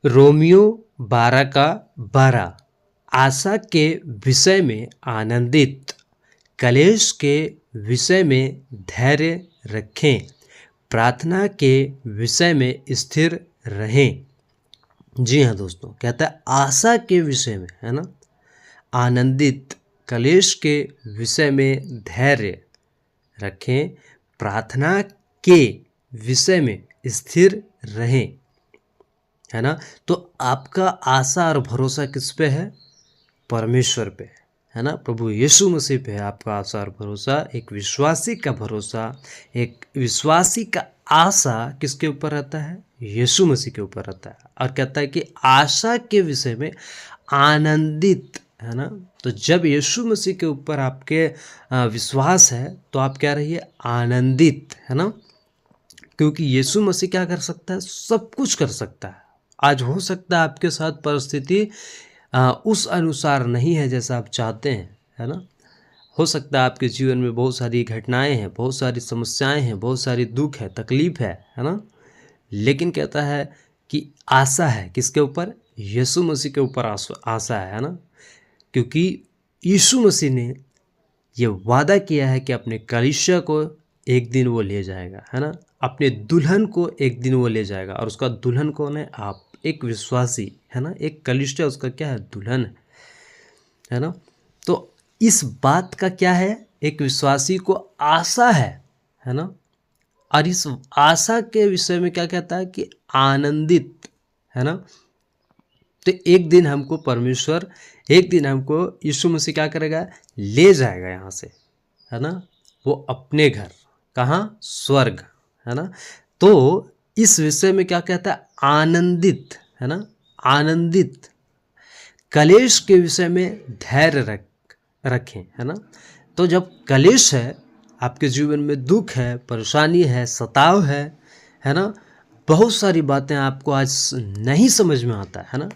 Romeo 12 का 12। आशा के विषय में आनंदित, कलेश के विषय में धैर्य रखें, प्रार्थना के विषय में स्थिर रहें। जी हाँ दोस्तों, कहता है आशा के विषय में, है ना, आनंदित, कलेश के विषय में धैर्य रखें, प्रार्थना के विषय में स्थिर रहें, है ना। तो आपका आशा और भरोसा किस पे है? परमेश्वर पे, है ना, प्रभु यीशु मसीह पे है आपका आशा और भरोसा। एक विश्वासी का भरोसा, एक विश्वासी का आशा किसके ऊपर रहता है? यीशु मसीह के ऊपर रहता है। और कहता है कि आशा के विषय में आनंदित, है ना। तो जब यीशु मसीह के ऊपर आपके विश्वास है तो आप क्या रहिए? आनंदित, है ना, क्योंकि यीशु मसीह क्या कर सकता है? सब कुछ कर सकता है। आज हो सकता है आपके साथ परिस्थिति उस अनुसार नहीं है जैसा आप चाहते हैं, है ना। हो सकता है आपके जीवन में बहुत सारी घटनाएं हैं, बहुत सारी समस्याएं हैं, बहुत सारी दुख है, तकलीफ है ना। लेकिन कहता है कि आशा है किसके ऊपर? यीशु मसीह के ऊपर आशा है ना, क्योंकि यीशु मसीह ने ये वादा किया है कि अपने कलीसिया को एक दिन वो ले जाएगा, है ना। अपने दुल्हन को एक दिन वो ले जाएगा, और उसका दुल्हन कौन है? आप, एक विश्वासी, है ना। एक कलीसिया उसका क्या है? दुल्हन है ना। तो इस बात का क्या है? एक विश्वासी को आशा है ना। और इस आशा के विषय में क्या कहता है? कि आनंदित, है ना। तो एक दिन हमको परमेश्वर, एक दिन हमको यीशु मसीह क्या करेगा? ले जाएगा यहाँ से, है ना, वो अपने घर। कहाँ? स्वर्ग, है ना। तो इस विषय में क्या कहता है? आनंदित, है ना, आनंदित। कलेश के विषय में धैर्य रखें, है ना। तो जब कलेश है, आपके जीवन में दुख है, परेशानी है, सताव है ना, बहुत सारी बातें आपको आज नहीं समझ में आता है ना।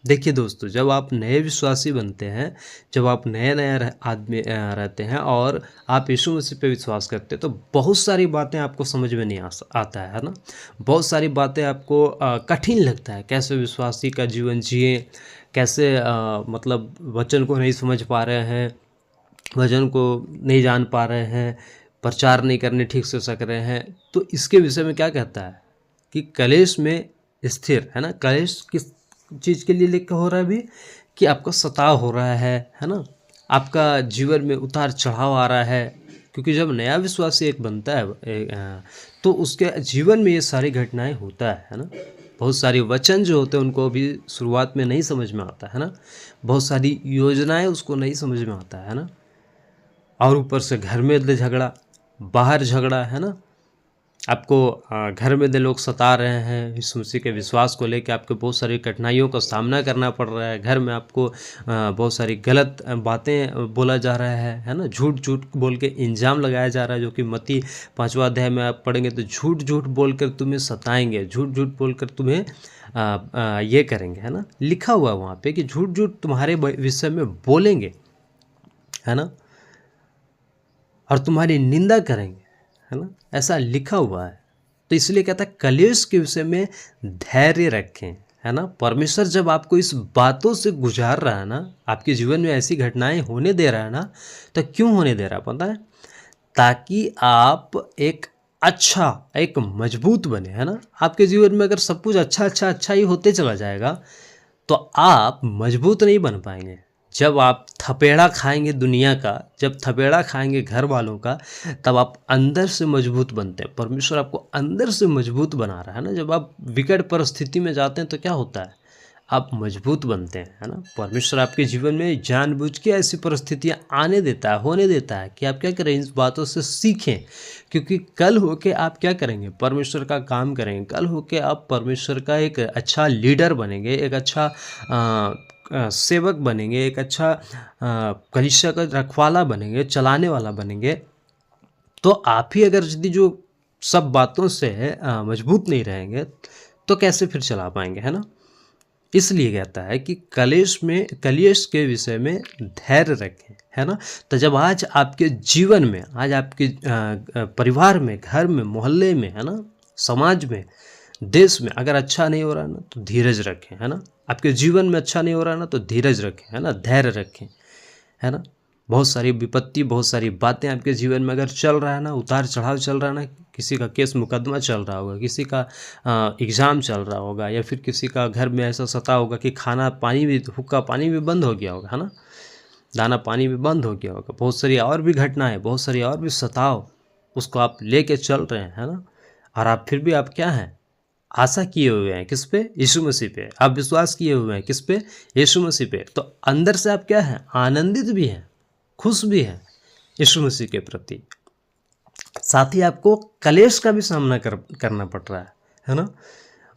देखिए दोस्तों, जब आप नए विश्वासी बनते हैं, जब आप नया आदमी रहते हैं और आप यीशु मसीह पे विश्वास करते हैं, तो बहुत सारी बातें आपको समझ में नहीं आता है ना। बहुत सारी बातें आपको कठिन लगता है, कैसे विश्वासी का जीवन जिए, कैसे मतलब वचन को नहीं समझ पा रहे हैं, वचन को नहीं जान पा रहे हैं, प्रचार नहीं करने ठीक से सक रहे हैं। तो इसके विषय में क्या कहता है? कि कलेश में स्थिर, है ना। कलेश किस चीज़ के लिए लिखा हो रहा है अभी? कि आपका सताव हो रहा है ना, आपका जीवन में उतार चढ़ाव आ रहा है। क्योंकि जब नया विश्वासी एक बनता है तो उसके जीवन में ये सारी घटनाएं होता है ना। बहुत सारी वचन जो होते हैं उनको भी शुरुआत में नहीं समझ में आता है ना। बहुत सारी योजनाएं उसको नहीं समझ में आता है ना। और ऊपर से घर में झगड़ा, बाहर झगड़ा, है ना। आपको घर में दे लोग सता रहे हैं, यीशु मसीह के विश्वास को लेकर आपको बहुत सारी कठिनाइयों का सामना करना पड़ रहा है। घर में आपको बहुत सारी गलत बातें बोला जा रहा है ना। झूठ झूठ बोल के इल्ज़ाम लगाया जा रहा है, जो कि मत्ती 5वां अध्याय में आप पढ़ेंगे तो झूठ झूठ बोलकर तुम्हें सताएंगे, झूठ झूठ बोलकर तुम्हें ये करेंगे, है ना। लिखा हुआ है वहाँ पे कि झूठ झूठ तुम्हारे विषय में बोलेंगे, है ना, और तुम्हारी निंदा करेंगे, है ना, ऐसा लिखा हुआ है। तो इसलिए कहता है कलेश के विषय में धैर्य रखें, है ना। परमेश्वर जब आपको इस बातों से गुजार रहा है ना, आपके जीवन में ऐसी घटनाएं होने दे रहा है ना, तो क्यों होने दे रहा है पता है? ताकि आप एक अच्छा, एक मजबूत बने, है ना। आपके जीवन में अगर सब कुछ अच्छा ही होते चला जाएगा तो आप मजबूत नहीं बन पाएंगे। जब आप थपेड़ा खाएंगे दुनिया का, जब थपेड़ा खाएंगे घर वालों का, तब आप अंदर से मजबूत बनते हैं। परमेश्वर आपको अंदर से मजबूत बना रहा है ना। जब आप विकट परिस्थिति में जाते हैं तो क्या होता है? आप मजबूत बनते हैं, है ना। परमेश्वर आपके जीवन में जानबूझ के ऐसी परिस्थितियां आने देता है, होने देता है कि आप क्या करें? इन बातों से सीखें, क्योंकि कल होके आप क्या करेंगे? परमेश्वर का काम करेंगे। कल होके आप परमेश्वर का एक अच्छा लीडर बनेंगे, एक अच्छा सेवक बनेंगे, एक अच्छा कलीसिया का रखवाला बनेंगे, चलाने वाला बनेंगे। तो आप ही अगर यदि जो सब बातों से मजबूत नहीं रहेंगे तो कैसे फिर चला पाएंगे, है ना। इसलिए कहता है कि कलेश के विषय में धैर्य रखें, है ना। तो जब आज आपके जीवन में, आज आपके परिवार में, घर में, मोहल्ले में, है ना, समाज में देश में अगर अच्छा नहीं हो रहा ना तो धीरज रखें, है ना। आपके जीवन में अच्छा नहीं हो रहा ना तो धीरज रखें, है ना, धैर्य रखें, है ना। बहुत सारी विपत्ति, बहुत सारी बातें आपके जीवन में अगर चल रहा है ना, उतार चढ़ाव चल रहा है ना, किसी का केस मुकदमा चल रहा होगा, किसी का एग्ज़ाम चल रहा होगा, या फिर किसी का घर में ऐसा सता होगा कि खाना पानी भी, हुक्का पानी भी बंद हो गया होगा, है ना, दाना पानी भी बंद हो गया होगा, बहुत सारी और भी घटनाएं, बहुत सारी और भी सताव, उसको आप लेके चल रहे हैं, है ना। और आप फिर भी आप क्या हैं, आशा किए हुए हैं किस पे, यीशु मसीह पे। आप विश्वास किए हुए हैं किस पे, यीशु मसीह पे। तो अंदर से आप क्या हैं, आनंदित भी हैं, खुश भी हैं यीशु मसीह के प्रति। साथ ही आपको कलेश का भी सामना करना पड़ रहा है ना।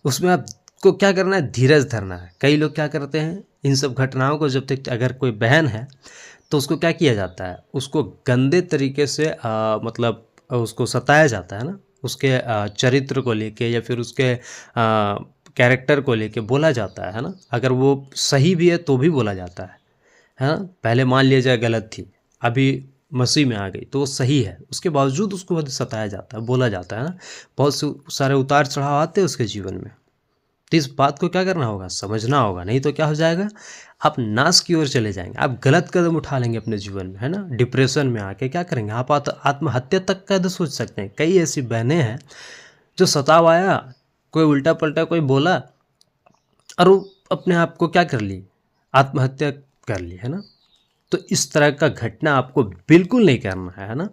उसमें आपको क्या करना है, धीरज धरना है। कई लोग क्या करते हैं, इन सब घटनाओं को जब तक, अगर कोई बहन है तो उसको क्या किया जाता है, उसको गंदे तरीके से मतलब उसको सताया जाता है ना, उसके चरित्र को लेके या फिर उसके कैरेक्टर को लेके बोला जाता है ना। अगर वो सही भी है तो भी बोला जाता है ना। पहले मान लिया जाए गलत थी, अभी मसीह में आ गई तो वो सही है, उसके बावजूद उसको सताया जाता है, बोला जाता है ना। बहुत सारे उतार चढ़ाव आते हैं उसके जीवन में। तो इस बात को क्या करना होगा, समझना होगा, नहीं तो क्या हो जाएगा, आप नाश की ओर चले जाएंगे, आप गलत कदम उठा लेंगे अपने जीवन में, है ना। डिप्रेशन में आके क्या करेंगे, आप आत्महत्या तक का तो सोच सकते हैं। कई ऐसी बहनें हैं जो सताव आया, कोई उल्टा पलटा कोई बोला और वो अपने आप को क्या कर ली, आत्महत्या कर ली, है ना। तो इस तरह का घटना आपको बिल्कुल नहीं करना है ना।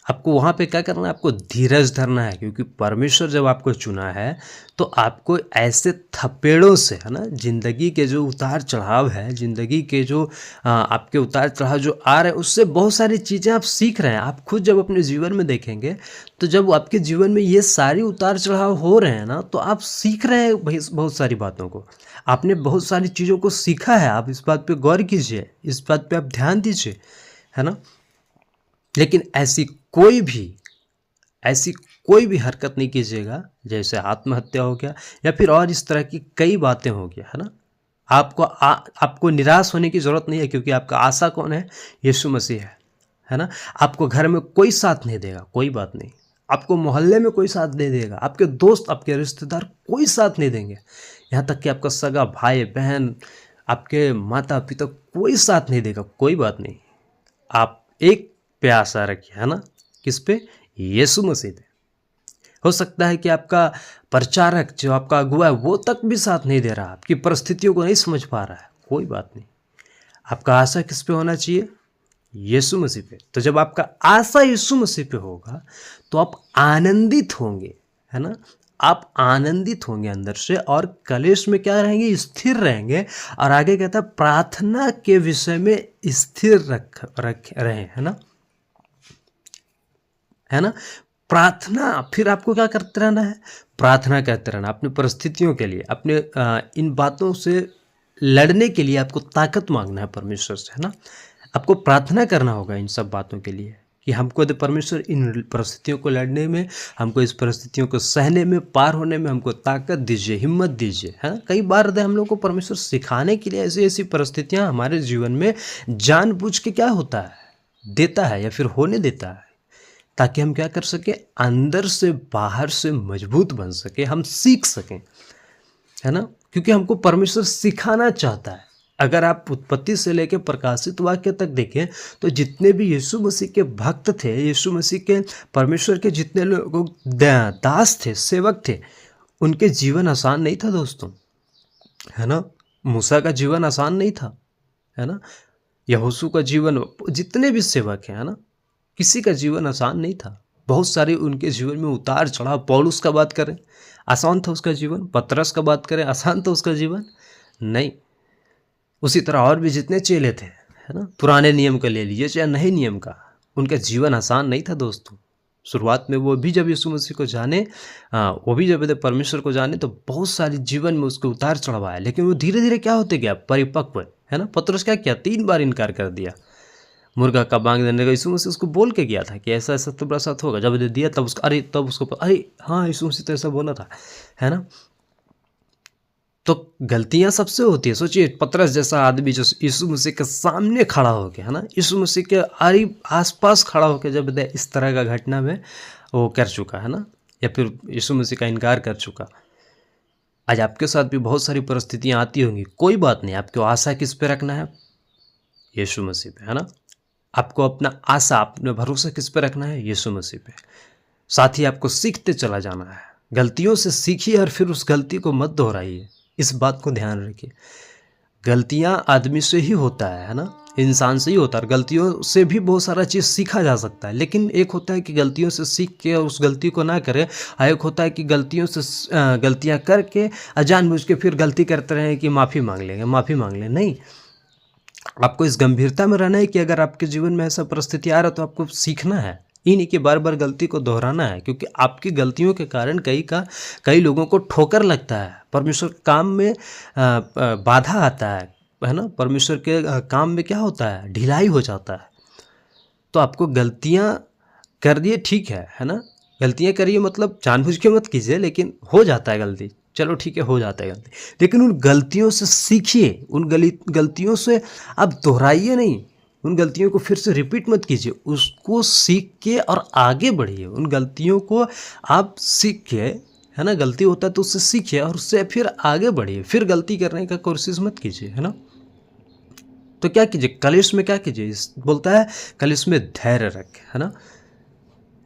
आपको वहाँ पे क्या करना है, आपको धीरज धरना है, क्योंकि परमेश्वर जब आपको चुना है तो आपको ऐसे थपेड़ों से, है ना, ज़िंदगी के जो उतार चढ़ाव है, ज़िंदगी के जो आपके उतार चढ़ाव जो आ रहे हैं, उससे बहुत सारी चीज़ें आप सीख रहे हैं। आप खुद जब अपने जीवन में देखेंगे तो जब आपके जीवन में ये सारी उतार चढ़ाव हो रहे हैं ना, तो आप सीख रहे हैं भाई बहुत सारी बातों को, आपने बहुत सारी चीज़ों को सीखा है। आप इस बात पे गौर कीजिए, इस बात पे आप ध्यान दीजिए, है ना। लेकिन ऐसी कोई भी हरकत नहीं कीजिएगा, जैसे आत्महत्या हो गया या फिर और इस तरह की कई बातें हो गया, है ना। आपको निराश होने की ज़रूरत नहीं है, क्योंकि आपका आशा कौन है, यीशु मसीह है ना। आपको घर में कोई साथ नहीं देगा, कोई बात नहीं। आपको मोहल्ले में कोई साथ नहीं देगा, आपके दोस्त, आपके रिश्तेदार कोई साथ नहीं देंगे, यहाँ तक कि आपका सगा भाई बहन, आपके माता पिता कोई साथ नहीं देगा, कोई बात नहीं। आप एक पे आशा रखिए, है ना, किस पे, यीशु मसीह पे। हो सकता है कि आपका प्रचारक जो आपका अगुआ है वो तक भी साथ नहीं दे रहा, आपकी परिस्थितियों को नहीं समझ पा रहा है, कोई बात नहीं। आपका आशा किस पे होना चाहिए, यीशु मसीह पे। तो जब आपका आशा यीशु मसीह पे होगा तो आप आनंदित होंगे, है ना। आप आनंदित होंगे अंदर से, और कलेश में क्या रहेंगे, स्थिर रहेंगे। और आगे कहता है प्रार्थना के विषय में स्थिर रख रहे, है ना, है ना। प्रार्थना, फिर आपको क्या करते रहना है, प्रार्थना करते रहना अपनी परिस्थितियों के लिए, अपने इन बातों से लड़ने के लिए आपको ताकत मांगना है परमेश्वर से, है ना। आपको प्रार्थना करना होगा इन सब बातों के लिए कि हमको दे परमेश्वर, इन परिस्थितियों को लड़ने में, हमको इस परिस्थितियों को सहने में, पार होने में हमको ताकत दीजिए, हिम्मत दीजिए, है ना। कई बार हम लोग को परमेश्वर सिखाने के लिए ऐसी ऐसी परिस्थितियां हमारे जीवन में जानबूझ के क्या होता है, देता है या फिर होने देता है, ताकि हम क्या कर सके, अंदर से बाहर से मजबूत बन सके, हम सीख सकें, है ना। क्योंकि हमको परमेश्वर सिखाना चाहता है। अगर आप उत्पत्ति से लेकर प्रकाशित वाक्य तक देखें तो जितने भी यीशु मसीह के भक्त थे, यीशु मसीह के, परमेश्वर के जितने लोग दास थे, सेवक थे, उनके जीवन आसान नहीं था दोस्तों, है ना। मूसा का जीवन आसान नहीं था, है ना। यहोशू का जीवन, जितने भी सेवक हैं, है ना, किसी का जीवन आसान नहीं था। बहुत सारे उनके जीवन में उतार चढ़ाव। पौलुस का बात करें, आसान था उसका जीवन। पतरस का बात करें, आसान था उसका जीवन, नहीं। उसी तरह और भी जितने चेले थे, है ना, पुराने नियम का ले लीजिए चाहे नए नियम का, उनका जीवन आसान नहीं था दोस्तों। शुरुआत में वो भी जब यीशु मसीह को जाने, वो भी जब परमेश्वर को जाने, तो बहुत सारी जीवन में उसके उतार चढ़ाव आया, लेकिन वो धीरे धीरे क्या होते गया, परिपक्व, है ना। पतरस क्या किया, 3 बार इनकार कर दिया मुर्गा का बांग देने का। यीशु मसीह उसको बोल के गया था कि ऐसा ऐसा तुम्हारे साथ होगा। जब दे दिया तब उसको अरे हाँ, यीशु मसीह तो ऐसा बोला था, है ना। तो गलतियां सबसे होती है। सोचिए, पतरस जैसा आदमी जो यीशु मसीह के सामने खड़ा होके, है ना, यीशु मसीह के आसपास खड़ा होके जब इस तरह का घटना में वो कर चुका है ना, या फिर यीशु मसीह का इनकार कर चुका। आज आपके साथ भी बहुत सारी परिस्थितियां आती होंगी, कोई बात नहीं, आपको आशा किस पे रखना है? यीशु मसीह पे, है ना। आपको अपना आशा, अपना भरोसा किस पे रखना है? यीशु मसीह पे। साथ ही आपको सीखते चला जाना है, गलतियों से सीखिए और फिर उस गलती को मत दोहराइए। इस बात को ध्यान रखिए, गलतियां आदमी से ही होता है ना, इंसान से ही होता है। और गलतियों से भी बहुत सारा चीज़ सीखा जा सकता है, लेकिन एक होता है कि गलतियों से सीख के उस गलती को ना करें, और एक होता है कि गलतियों से गलतियां करके जानबूझ के फिर गलती करते रहें कि माफ़ी मांग लेंगे, माफ़ी मांग लें। नहीं, आपको इस गंभीरता में रहना है कि अगर आपके जीवन में ऐसा परिस्थिति आ रहा है तो आपको सीखना है, ये नहीं कि बार बार गलती को दोहराना है, क्योंकि आपकी गलतियों के कारण कई लोगों को ठोकर लगता है, परमेश्वर के काम में बाधा आता है ना। परमेश्वर के काम में क्या होता है? ढिलाई हो जाता है। तो आपको गलतियां कर दिए, ठीक है ना, गलतियां करिए, मतलब जानबूझ के मत कीजिए, लेकिन हो जाता है गलती, चलो ठीक है, हो जाता है गलती, लेकिन उन गलतियों से सीखिए, उन गलतियों से आप दोहराइए नहीं, उन गलतियों को फिर से रिपीट मत कीजिए, उसको सीख के और आगे बढ़िए। उन गलतियों को आप सीख के, है ना, गलती होता है तो उससे सीखिए और उससे फिर आगे बढ़िए, फिर गलती करने का कोशिश मत कीजिए, है ना। तो क्या कीजिए? कलेश में क्या कीजिए? बोलता है कलेश में धैर्य रखें, है ना।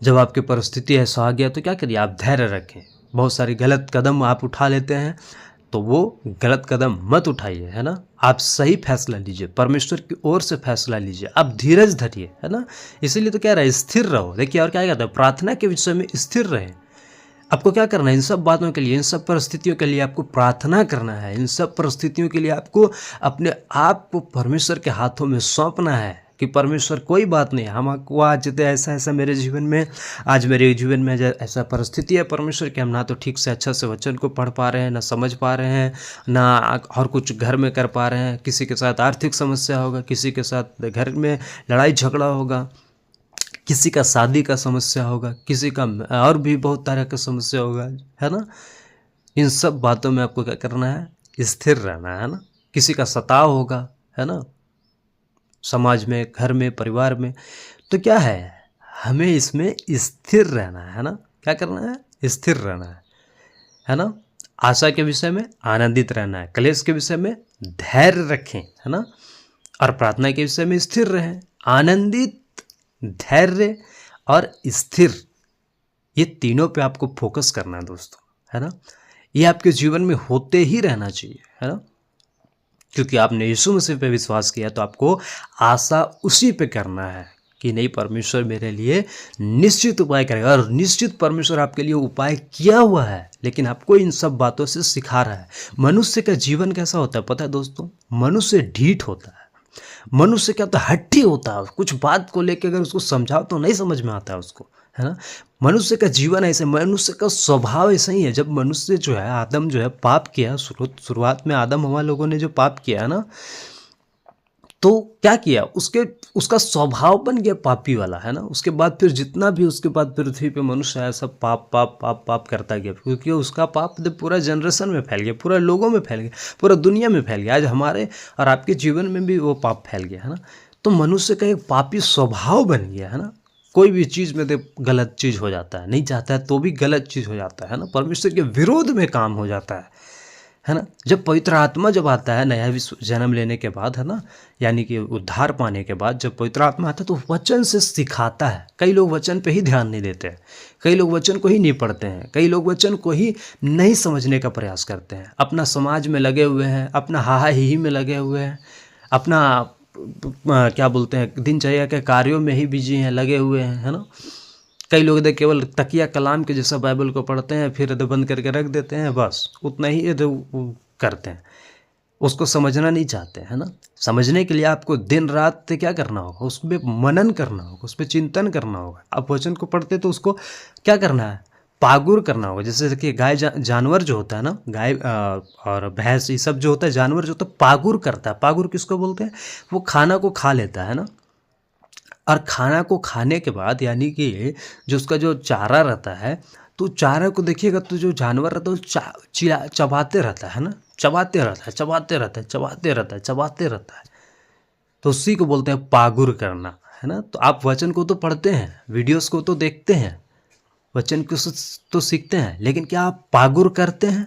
जब आपकी परिस्थिति ऐसा आ गया तो क्या करिए? आप धैर्य रखें। बहुत सारे गलत कदम आप उठा लेते हैं, तो वो गलत कदम मत उठाइए, है ना। आप सही फैसला लीजिए, परमेश्वर की ओर से फैसला लीजिए, आप धीरज धरिए, है ना। इसीलिए तो कह रहा है स्थिर रहो। देखिए और क्या कहता है? प्रार्थना के विषय में स्थिर रहे। आपको क्या करना है? इन सब बातों के लिए, इन सब परिस्थितियों के लिए आपको प्रार्थना करना है। इन सब परिस्थितियों के लिए आपको अपने आप को परमेश्वर के हाथों में सौंपना है कि परमेश्वर कोई बात नहीं, हमको आज ऐसा मेरे जीवन में, आज मेरे जीवन में ऐसा परिस्थिति है परमेश्वर कि हम ना तो ठीक से अच्छा से वचन को पढ़ पा रहे हैं, ना समझ पा रहे हैं, ना और कुछ घर में कर पा रहे हैं। किसी के साथ आर्थिक समस्या होगा, किसी के साथ घर में लड़ाई झगड़ा होगा, किसी का शादी का समस्या होगा, किसी का और भी बहुत तरह का समस्या होगा, है ना। इन सब बातों में आपको क्या करना है? स्थिर रहना है ना। किसी का सताव होगा, है ना, समाज में, घर में, परिवार में, तो क्या है? हमें इसमें स्थिर रहना है ना। क्या करना है? स्थिर रहना है ना। आशा के विषय में आनंदित रहना है, क्लेश के विषय में धैर्य रखें, है ना, और प्रार्थना के विषय में स्थिर रहें। आनंदित, धैर्य और स्थिर, ये तीनों पे आपको फोकस करना है दोस्तों, है ना। ये आपके जीवन में होते ही रहना चाहिए, है ना, क्योंकि आपने यीशु मसीह पे विश्वास किया, तो आपको आशा उसी पे करना है कि नहीं, परमेश्वर मेरे लिए निश्चित उपाय करेगा। और निश्चित परमेश्वर आपके लिए उपाय किया हुआ है, लेकिन आपको इन सब बातों से सिखा रहा है। मनुष्य का जीवन कैसा होता है पता है दोस्तों? मनुष्य ढीठ होता है, मनुष्य क्या होता है? हट्टी होता है। कुछ बात को लेकर अगर उसको समझाओ तो नहीं समझ में आता है उसको, है ना। मनुष्य का जीवन ऐसे, मनुष्य का स्वभाव ऐसा ही है। जब मनुष्य जो है, आदम जो है, पाप किया, शुरुआत में आदम हवा लोगों ने जो पाप किया ना, तो क्या किया? उसका स्वभाव बन गया पापी वाला, है ना। उसके बाद फिर जितना भी उसके बाद पृथ्वी पे मनुष्य आया, सब पाप पाप पाप पाप करता गया, क्योंकि उसका पाप पूरा जनरेशन में फैल गया, पूरा लोगों में फैल गया, पूरा दुनिया में फैल गया। आज हमारे और आपके जीवन में भी वो पाप फैल गया, है ना। तो मनुष्य का एक पापी स्वभाव बन गया, है ना। कोई भी चीज़ में गलत चीज़ हो जाता है, नहीं चाहता है तो भी गलत चीज़ हो जाता है ना। परमेश्वर के विरोध में काम हो जाता है ना। जब पवित्र आत्मा जब आता है नया विश्व जन्म लेने के बाद, है ना, यानी कि उद्धार पाने के बाद जब पवित्र आत्मा आता है तो वचन से सिखाता है। कई लोग वचन पे ही ध्यान नहीं देते हैं, कई लोग वचन को ही नहीं पढ़ते हैं, कई लोग वचन को ही नहीं समझने का प्रयास करते हैं। अपना समाज में लगे हुए हैं, अपना हाहा ही में लगे हुए हैं, अपना क्या बोलते हैं, दिनचर्या के कार्यों में ही बिजी हैं, लगे हुए हैं, है ना। कई लोग इधर केवल तकिया कलाम के जैसा बाइबल को पढ़ते हैं, फिर इधर बंद करके रख देते हैं, बस उतना ही इधर करते हैं, उसको समझना नहीं चाहते, है ना। समझने के लिए आपको दिन रात क्या करना होगा? उस पर मनन करना होगा, उस पर चिंतन करना होगा। आप वचन को पढ़ते तो उसको क्या करना है? पागुर करना होगा। जैसे देखिए गाय जानवर जो होता है ना, गाय और भैंस, ये सब जो होता है, जानवर जो होता है पागुर करता है। पागुर किसको बोलते हैं? वो खाना को खा लेता है ना, और खाना को खाने के बाद, यानी कि जो उसका जो चारा रहता है, तो चारा को देखिएगा तो जो जानवर रहता है वो चबाते रहता है ना, चबाते रहता है, चबाते रहता है, चबाते रहता है, चबाते रहता है। तो उसी को बोलते हैं पागुर करना, है ना। तो आप वचन को तो पढ़ते हैं, वीडियोस को तो देखते हैं, वचन को तो सीखते हैं, लेकिन क्या आप पागुर करते हैं?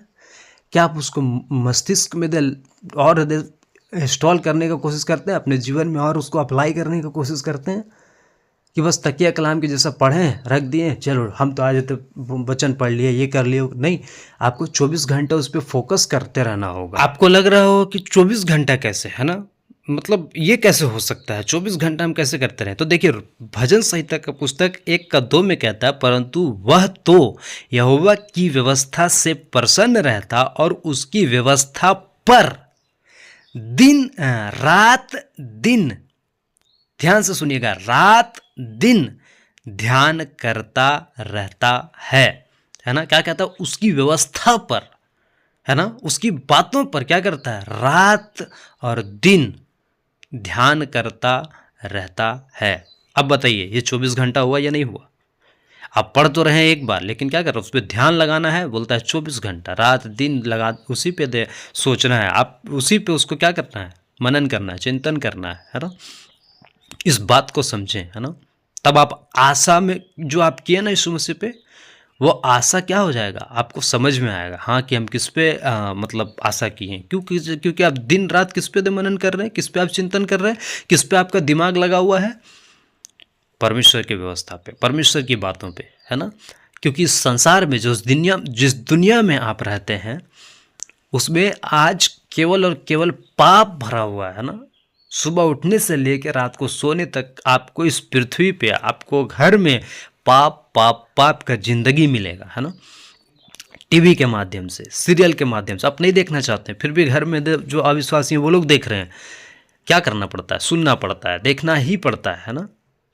क्या आप उसको मस्तिष्क में और इंस्टॉल करने का कोशिश करते हैं अपने जीवन में, और उसको अप्लाई करने की कोशिश करते हैं कि बस तकिया कलाम के जैसा पढ़ें, रख दिए, चलो हम तो आज तो वचन पढ़ लिए, ये कर लिए? नहीं, आपको 24 घंटा उस पर फोकस करते रहना होगा। आपको लग रहा हो कि 24 घंटा कैसे, है ना, मतलब ये कैसे हो सकता है, 24 घंटा हम कैसे करते रहें? तो देखिए, भजन संहिता का पुस्तक 1:2 में कहता है, परंतु वह तो यहोवा की व्यवस्था से प्रसन्न रहता और उसकी व्यवस्था पर दिन रात दिन, ध्यान से सुनिएगा, रात दिन ध्यान करता रहता है ना। क्या कहता है? उसकी व्यवस्था पर, है ना, उसकी बातों पर क्या करता है? रात और दिन ध्यान करता रहता है। अब बताइए, ये 24 घंटा हुआ या नहीं हुआ? आप पढ़ तो रहे हैं एक बार, लेकिन क्या कर रहे हो? उस पर ध्यान लगाना है, बोलता है 24 घंटा रात दिन लगा, उसी पे सोचना है, आप उसी पे उसको क्या करना है? मनन करना है, चिंतन करना है ना। इस बात को समझें, है ना, तब आप आशा में जो आप किए ना यीशु मसीह पे, वो आशा क्या हो जाएगा? आपको समझ में आएगा, हाँ, कि हम किस पे मतलब आशा की है। क्योंकि आप दिन रात किस पे मनन कर रहे हैं, किस पे आप चिंतन कर रहे हैं, किस पे आपका दिमाग लगा हुआ है? परमेश्वर की व्यवस्था पे, परमेश्वर की बातों पे, है ना। क्योंकि इस संसार में जिस दुनिया में आप रहते हैं, उसमें आज केवल और केवल पाप भरा हुआ है ना। सुबह उठने से लेकर रात को सोने तक आपको इस पृथ्वी पे, आपको घर में पाप पाप पाप का जिंदगी मिलेगा, है ना। टीवी के माध्यम से, सीरियल के माध्यम से, आप नहीं देखना चाहते हैं, फिर भी घर में जो अविश्वासी हैं वो लोग देख रहे हैं। क्या करना पड़ता है? सुनना पड़ता है, देखना ही पड़ता है ना।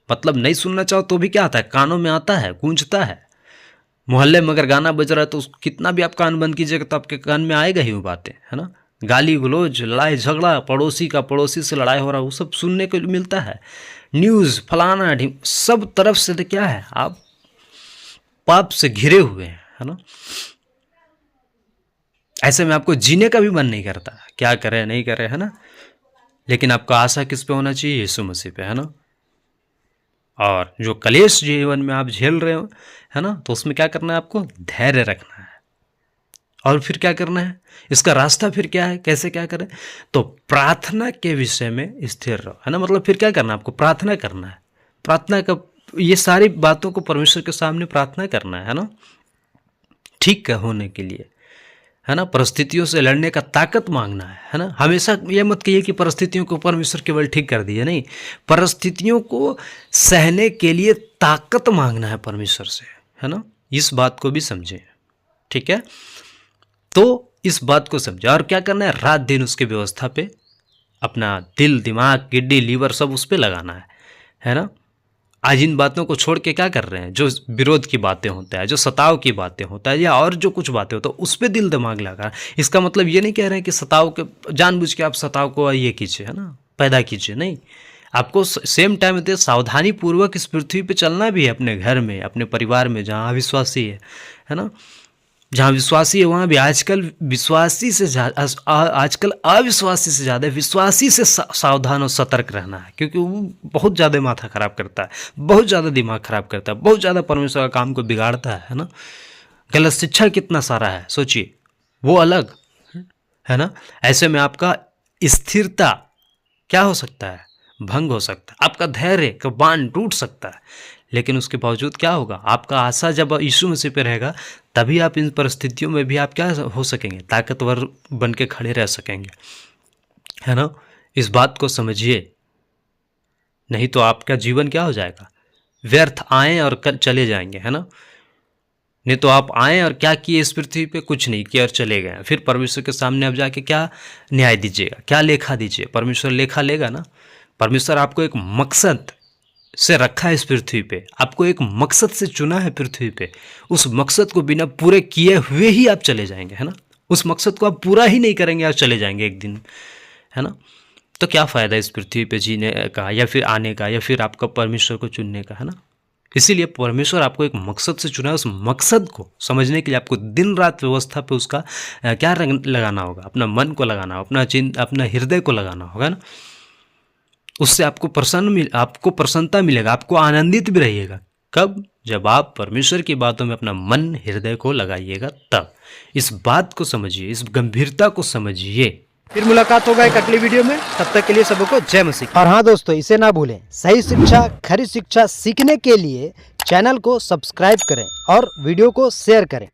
मतलब नहीं सुनना चाहो तो भी क्या आता है? कानों में आता है, गूंजता है। मोहल्ले में अगर गाना बज रहा है तो कितना भी आप कान बंद कीजिएगा तो आपके कान में आएगा ही वो बातें, है ना। गाली गलौज, लड़ाई झगड़ा, पड़ोसी का पड़ोसी से लड़ाई हो रहा है, वो सब सुनने को मिलता है। न्यूज़ फलाना सब तरफ से तो क्या है, आप पाप से घिरे हुए हैं, है ना। ऐसे में आपको जीने का भी मन नहीं करता, क्या करें नहीं करें, है ना। लेकिन आपका आशा किस पे होना चाहिए? यीशु मसीह पे, है ना। और जो कलेश जीवन में आप झेल रहे हो, है ना, तो उसमें क्या करना है? आपको धैर्य रखना है। और फिर क्या करना है? इसका रास्ता फिर क्या है? कैसे क्या करें? तो प्रार्थना के विषय में स्थिर रहो, है ना। मतलब फिर क्या करना है? आपको प्रार्थना करना है। प्रार्थना का ये सारी बातों को परमेश्वर के सामने प्रार्थना करना है ना, ठीक होने के लिए, है ना। परिस्थितियों से लड़ने का ताकत मांगना है ना। हमेशा ये मत कहिए कि परिस्थितियों को परमेश्वर केवल ठीक कर दिए, नहीं, परिस्थितियों को सहने के लिए ताकत मांगना है परमेश्वर से, है ना। इस बात को भी समझें, ठीक है। तो इस बात को समझे और क्या करना है? रात दिन उसकी व्यवस्था पे अपना दिल दिमाग किडनी लीवर सब उस पे लगाना है ना। आज इन बातों को छोड़ के क्या कर रहे हैं? जो विरोध की बातें होता है, जो सताव की बातें होता है, या और जो कुछ बातें होता है, उस पर दिल दिमाग लगा। इसका मतलब ये नहीं कह रहे हैं कि सताव के जानबूझ के आप सताव को ये कीजिए, है ना, पैदा कीजिए, नहीं। आपको सेम टाइम में सावधानी पूर्वक इस पृथ्वी पे चलना भी है, अपने घर में, अपने परिवार में, जहाँ अविश्वासी है ना। जहाँ विश्वासी है वहाँ भी आजकल विश्वासी से आजकल अविश्वासी से ज़्यादा विश्वासी से सावधान और सतर्क रहना है, क्योंकि वो बहुत ज़्यादा माथा खराब करता है, बहुत ज़्यादा दिमाग खराब करता है, बहुत ज़्यादा परमेश्वर का काम को बिगाड़ता है ना। गलत शिक्षा कितना सारा है, सोचिए, वो अलग, है ना। ऐसे में आपका स्थिरता क्या हो सकता है? भंग हो सकता है। आपका धैर्य का बांध टूट सकता है। लेकिन उसके बावजूद क्या होगा? आपका आशा जब यीशु मसीह पे रहेगा, तभी आप इन परिस्थितियों में भी आप क्या हो सकेंगे? ताकतवर बन के खड़े रह सकेंगे, है ना। इस बात को समझिए, नहीं तो आपका जीवन क्या हो जाएगा? व्यर्थ आए और कल चले जाएंगे, है ना। नहीं तो आप आए और क्या किए इस पृथ्वी पे? कुछ नहीं किया और चले गए। फिर परमेश्वर के सामने आप जाके क्या न्याय दीजिएगा? क्या लेखा दीजिए? परमेश्वर लेखा लेगा ना। परमेश्वर आपको एक मकसद से रखा है इस पृथ्वी पे, आपको एक मकसद से चुना है पृथ्वी पे। उस मकसद को बिना पूरे किए हुए ही आप चले जाएंगे, है ना। उस मकसद को आप पूरा ही नहीं करेंगे, आप चले जाएंगे एक दिन, है ना। तो क्या फ़ायदा इस पृथ्वी पे जीने का, या फिर आने का, या फिर आपका परमेश्वर को चुनने का, है ना। इसीलिए परमेश्वर आपको एक मकसद से चुना है। उस मकसद को समझने के लिए आपको दिन रात व्यवस्था पे उसका क्या लगाना होगा? अपना मन को लगाना होगा, अपना हृदय को लगाना होगा ना। उससे आपको प्रसन्नता मिलेगा, आपको आनंदित भी रहिएगा। कब? जब आप परमेश्वर की बातों में अपना मन हृदय को लगाइएगा तब। इस बात को समझिए, इस गंभीरता को समझिए। फिर मुलाकात होगा एक अगली वीडियो में, तब तक के लिए सबको जय मसीह। और हाँ दोस्तों, इसे ना भूलें, सही शिक्षा खरी शिक्षा सीखने के लिए चैनल को सब्सक्राइब करें और वीडियो को शेयर करें।